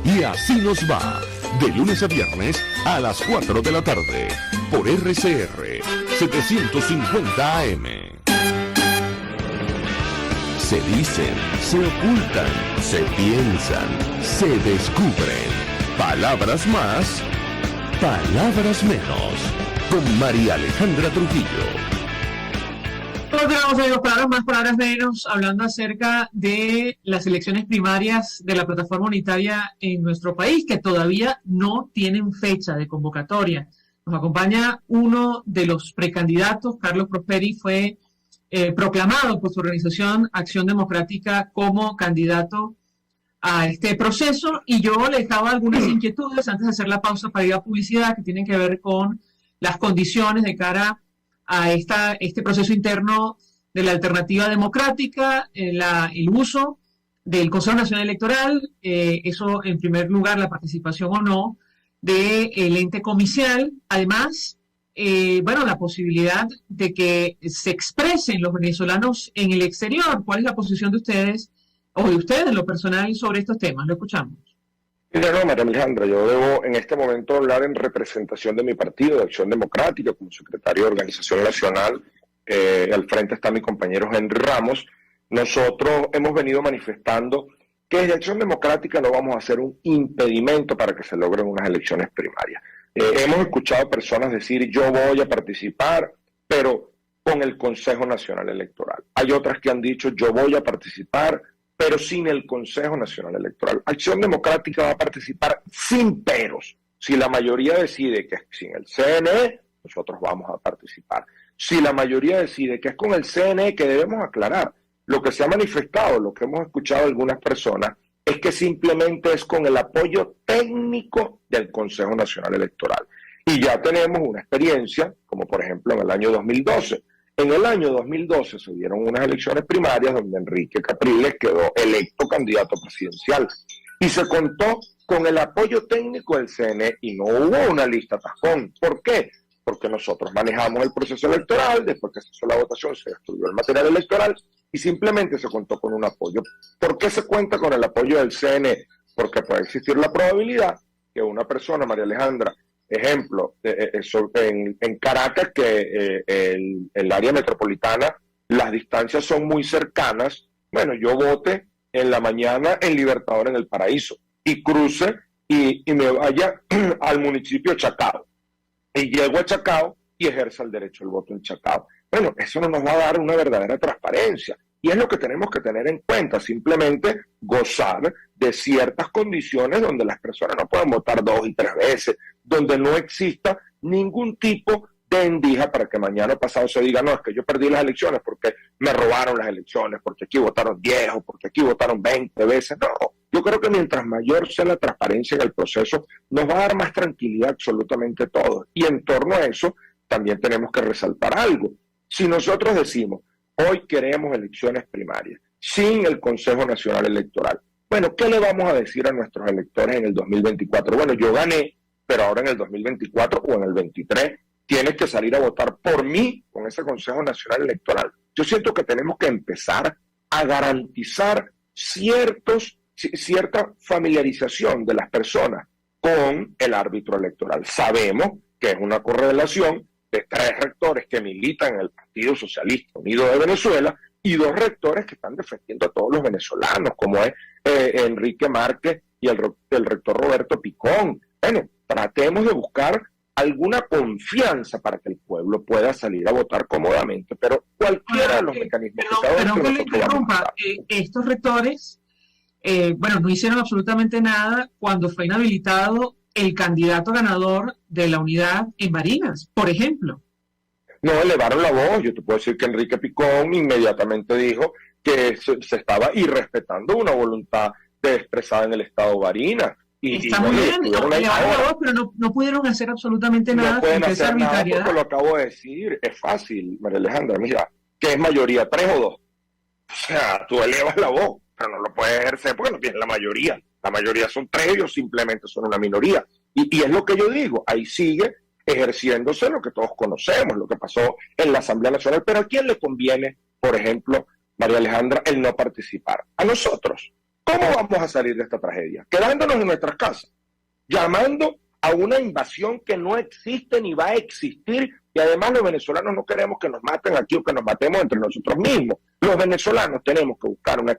Y así nos va. De lunes a viernes a las 4 de la tarde. Por RCR 750 AM. Se dicen, se ocultan, se piensan, se descubren. Palabras más, palabras menos. Con María Alejandra Trujillo. Continuamos, amigos, palabras más, palabras menos, hablando acerca de las elecciones primarias de la plataforma unitaria en nuestro país, que todavía no tienen fecha de convocatoria. Nos acompaña uno de los precandidatos, Carlos Prosperi, fue proclamado por su organización Acción Democrática como candidato a este proceso, y yo le dejaba algunas inquietudes antes de hacer la pausa para ir a publicidad, que tienen que ver con las condiciones de cara a este proceso interno de la alternativa democrática, el uso del Consejo Nacional Electoral, eso en primer lugar, la participación o no del ente comicial, además, la posibilidad de que se expresen los venezolanos en el exterior. ¿Cuál es la posición de ustedes, o de ustedes en lo personal, sobre estos temas? Lo escuchamos. No, María Alejandra, yo debo en este momento hablar en representación de mi partido, de Acción Democrática, como secretario de Organización Nacional. Al frente está mi compañero Henry Ramos. Nosotros hemos venido manifestando que desde Acción Democrática no vamos a hacer un impedimento para que se logren unas elecciones primarias. Hemos escuchado personas decir, yo voy a participar, pero con el Consejo Nacional Electoral. Hay otras que han dicho, yo voy a participar, pero sin el Consejo Nacional Electoral. Acción Democrática va a participar sin peros. Si la mayoría decide que es sin el CNE, nosotros vamos a participar. Si la mayoría decide que es con el CNE, que debemos aclarar, lo que se ha manifestado, lo que hemos escuchado de algunas personas, es que simplemente es con el apoyo técnico del Consejo Nacional Electoral. Y ya tenemos una experiencia, como por ejemplo en el año 2012. En el año 2012 se dieron unas elecciones primarias donde Enrique Capriles quedó electo candidato presidencial. Y se contó con el apoyo técnico del CNE y no hubo una lista tajón. ¿Por qué? Porque nosotros manejamos el proceso electoral, después que se hizo la votación se destruyó el material electoral y simplemente se contó con un apoyo. ¿Por qué se cuenta con el apoyo del CNE? Porque puede existir la probabilidad que una persona, María Alejandra, ejemplo, en Caracas, que el área metropolitana, las distancias son muy cercanas, bueno, yo vote en la mañana en Libertador en el Paraíso y cruce y me vaya al municipio de Chacao y llego a Chacao y ejerza el derecho al voto en Chacao. Bueno, eso no nos va a dar una verdadera transparencia y es lo que tenemos que tener en cuenta, simplemente gozar de ciertas condiciones donde las personas no pueden votar 2 y 3 veces, donde no exista ningún tipo de endija para que mañana pasado se diga, no, es que yo perdí las elecciones porque me robaron las elecciones, porque aquí votaron 10 o porque aquí votaron 20 veces. No, yo creo que mientras mayor sea la transparencia en el proceso, nos va a dar más tranquilidad absolutamente todo. Y en torno a eso, también tenemos que resaltar algo. Si nosotros decimos, hoy queremos elecciones primarias, sin el Consejo Nacional Electoral, bueno, ¿qué le vamos a decir a nuestros electores en el 2024? Bueno, yo gané, pero ahora en el 2024 o en el 23 tienes que salir a votar por mí con ese Consejo Nacional Electoral. Yo siento que tenemos que empezar a garantizar cierta familiarización de las personas con el árbitro electoral. Sabemos que es una correlación de 3 rectores que militan en el Partido Socialista Unido de Venezuela y 2 rectores que están defendiendo a todos los venezolanos, como es Enrique Márquez y el rector Roberto Picón. Bueno, tratemos de buscar alguna confianza para que el pueblo pueda salir a votar cómodamente, pero cualquiera de los mecanismos que se Pero que le interrumpa, estos rectores, no hicieron absolutamente nada cuando fue inhabilitado el candidato ganador de la unidad en Barinas, por ejemplo. No elevaron la voz. Yo te puedo decir que Enrique Picón inmediatamente dijo que se estaba irrespetando una voluntad expresada en el estado Barinas. Está muy bien, elevaron la voz, pero no pudieron hacer absolutamente nada. No pueden hacer nada porque lo acabo de decir. Es fácil, María Alejandra. Mira, que es mayoría 3 o 2. O sea, tú elevas la voz, pero no lo puedes ejercer porque no tienes la mayoría. La mayoría son 3, ellos simplemente son una minoría. Y es lo que yo digo, ahí sigue ejerciéndose lo que todos conocemos, lo que pasó en la Asamblea Nacional. Pero ¿a quién le conviene, por ejemplo, María Alejandra, el no participar? A nosotros. ¿Cómo vamos a salir de esta tragedia? Quedándonos en nuestras casas, llamando a una invasión que no existe ni va a existir, y además los venezolanos no queremos que nos maten aquí o que nos matemos entre nosotros mismos. Los venezolanos tenemos que buscar una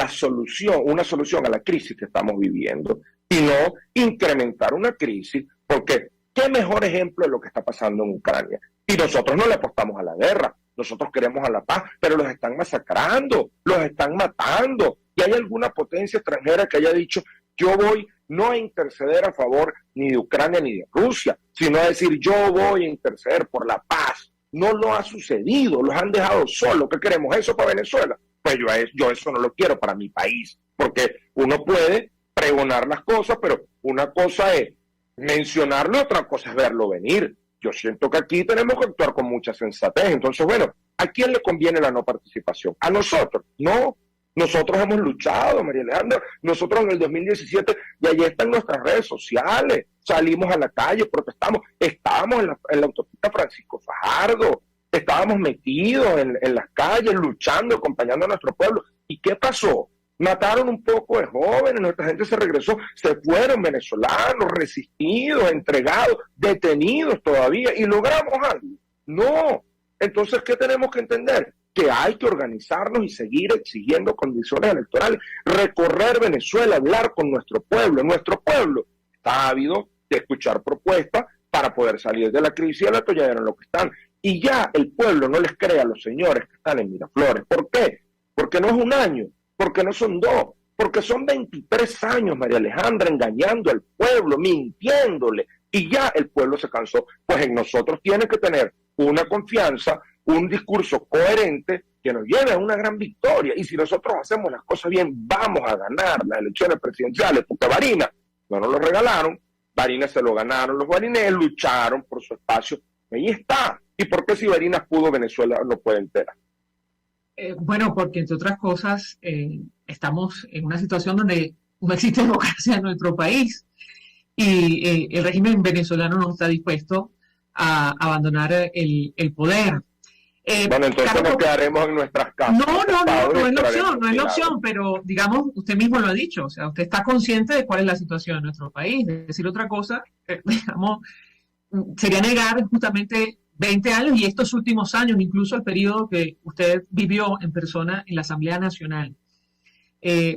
solución a la crisis que estamos viviendo, y no incrementar una crisis, porque qué mejor ejemplo de lo que está pasando en Ucrania. Y nosotros no le apostamos a la guerra, nosotros queremos a la paz, pero los están masacrando, los están matando. ¿Y hay alguna potencia extranjera que haya dicho, yo voy no a interceder a favor ni de Ucrania ni de Rusia, sino a decir, yo voy a interceder por la paz? No lo ha sucedido, los han dejado solos. ¿Qué queremos? ¿Eso para Venezuela? Pues yo eso no lo quiero para mi país, porque uno puede pregonar las cosas, pero una cosa es mencionarlo, otra cosa es verlo venir. Yo siento que aquí tenemos que actuar con mucha sensatez. Entonces, bueno, ¿a quién le conviene la no participación? ¿A nosotros? No. Nosotros hemos luchado, María Alejandra. Nosotros en el 2017, y allí están nuestras redes sociales, salimos a la calle, protestamos, estábamos en la autopista Francisco Fajardo, estábamos metidos en las calles, luchando, acompañando a nuestro pueblo. ¿Y qué pasó? Mataron un poco de jóvenes, nuestra gente se regresó, se fueron venezolanos, resistidos, entregados, detenidos todavía, y logramos algo. No. Entonces, ¿qué tenemos que entender? Que hay que organizarnos y seguir exigiendo condiciones electorales, recorrer Venezuela, hablar con nuestro pueblo. Nuestro pueblo está ávido de escuchar propuestas para poder salir de la crisis y el atolladero en lo que están. Y ya el pueblo no les cree a los señores que están en Miraflores. ¿Por qué? Porque no es un año, porque no son 2, porque son 23 años, María Alejandra, engañando al pueblo, mintiéndole. Y ya el pueblo se cansó. Pues en nosotros tiene que tener una confianza, un discurso coherente que nos lleve a una gran victoria. Y si nosotros hacemos las cosas bien, vamos a ganar las elecciones presidenciales, porque Barinas no nos lo regalaron, Barinas se lo ganaron, los barineses lucharon por su espacio, ahí está. ¿Y por qué si Barinas pudo, Venezuela no puede entera? Bueno, porque entre otras cosas estamos en una situación donde no existe democracia en nuestro país y el régimen venezolano no está dispuesto a abandonar el poder. Bueno, entonces Carlos, nos quedaremos en nuestras casas. No es la opción, pero digamos, usted mismo lo ha dicho, o sea, usted está consciente de cuál es la situación en nuestro país. Decir otra cosa, digamos, sería negar justamente 20 años y estos últimos años, incluso el periodo que usted vivió en persona en la Asamblea Nacional,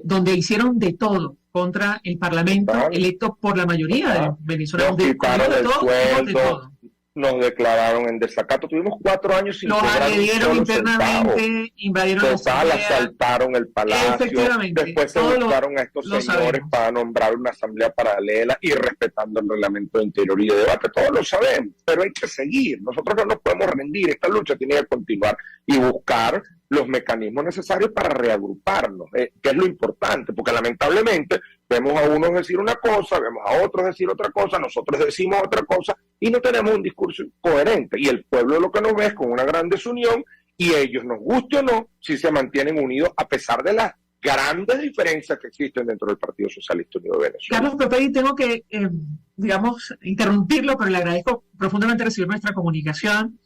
donde hicieron de todo contra el Parlamento electo por la mayoría de los venezolanos. Nos quitaron el sueldo, nos declararon en desacato. Tuvimos 4 años sin los agredieron internamente, centavos. invadieron la Total, asamblea, asaltaron el palacio, después se buscaron a estos señores para nombrar una asamblea paralela y respetando el reglamento de interior y de debate. Todos lo sabemos, pero hay que seguir. Nosotros no nos podemos rendir. Esta lucha tiene que continuar y buscar los mecanismos necesarios para reagruparnos, que es lo importante, porque lamentablemente vemos a unos decir una cosa, vemos a otros decir otra cosa, nosotros decimos otra cosa y no tenemos un discurso coherente. Y el pueblo lo que nos ve es con una gran desunión y ellos, nos guste o no, si se mantienen unidos a pesar de las grandes diferencias que existen dentro del Partido Socialista Unido de Venezuela. Carlos Pepey, tengo que, digamos, interrumpirlo, pero le agradezco profundamente recibir nuestra comunicación,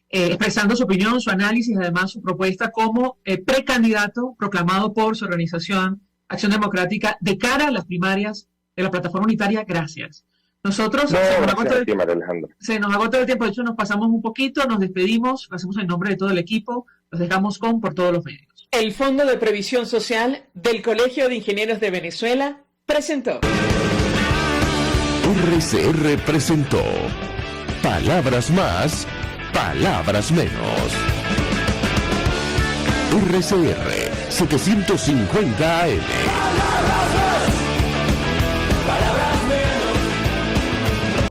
expresando su opinión, su análisis, además su propuesta como precandidato proclamado por su organización Acción Democrática de cara a las primarias de la Plataforma Unitaria. Gracias. Nosotros se nos agotó el tiempo, de hecho nos pasamos un poquito, nos despedimos, lo hacemos en nombre de todo el equipo, los dejamos con Por Todos los Medios. El Fondo de Previsión Social del Colegio de Ingenieros de Venezuela presentó. RCR presentó Palabras Más, Palabras Menos. RCR 750 AM.